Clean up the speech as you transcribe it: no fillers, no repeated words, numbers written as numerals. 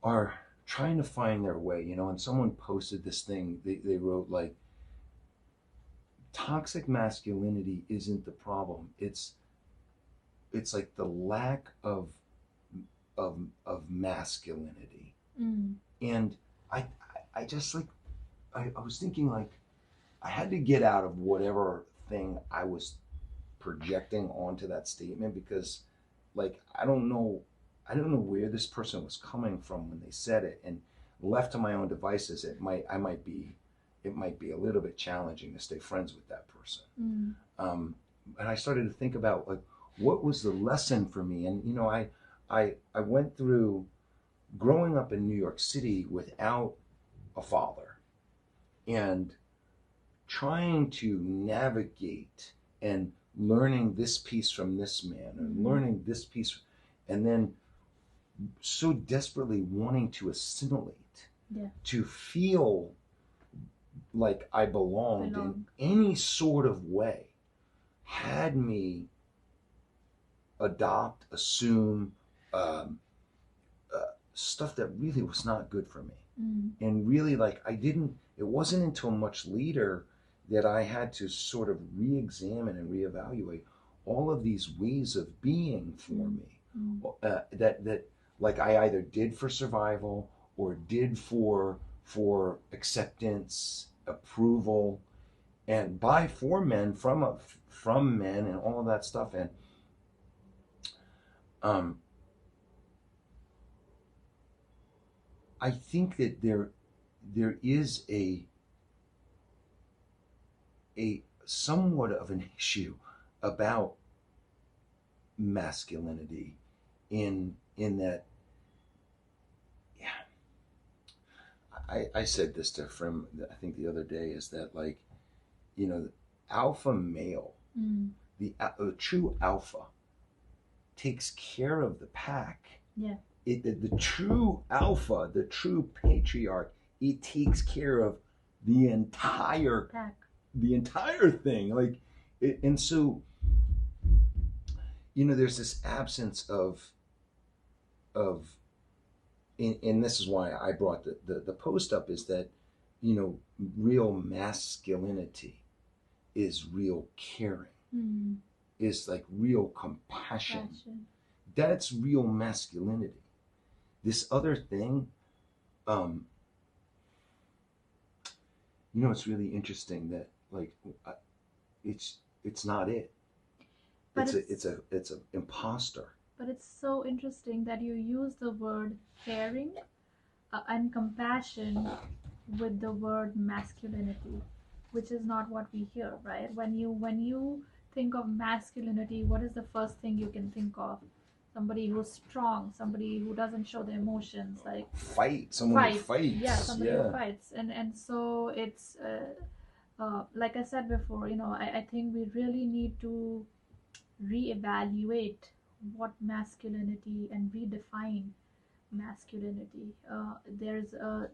are trying to find their way, and someone posted this thing, they wrote like, toxic masculinity isn't the problem. It's like the lack of masculinity. Mm. And I I just like I was thinking like I had to get out of whatever thing I was projecting onto that statement because like I don't know where this person was coming from when they said it, and left to my own devices it might be a little bit challenging to stay friends with that person. Mm. And I started to think about like what was the lesson for me, and I went through growing up in New York City without a father and trying to navigate and learning this piece from this man and Mm. learning this piece, and then so desperately wanting to assimilate, Yeah. to feel like I belonged in Belong. any sort of way, had me adopt, assume stuff that really was not good for me. Mm. And really, like, it wasn't until much later that I had to sort of re examine and reevaluate all of these ways of being for Mm. me. Mm. That like I either did for survival or did for acceptance, approval, and by for men from men and all of that stuff. And um, I think that there is a somewhat of an issue about masculinity in that, yeah, I said this to a friend I think the other day, is that like, alpha male, Mm. the true alpha takes care of the pack. Yeah. The true alpha, the true patriarch, it takes care of the entire Pack. the entire thing. Like and so there's this absence of and this is why I brought the post up, is that real masculinity is real caring, Mm. is like real compassion. Passion. That's real masculinity. This other thing, um it's really interesting that like uh, it's not it. But It's a imposter. it's so interesting that you use the word caring and compassion with the word masculinity, which is not what we hear, right? When you think of masculinity, what is the first thing you can think of? Somebody who's strong, somebody who doesn't show the emotions, like Fight, someone who fight. Yeah, fights. somebody who Yeah. fights, and so it's like I said before, I think we really need to reevaluate what masculinity and redefine masculinity. There's the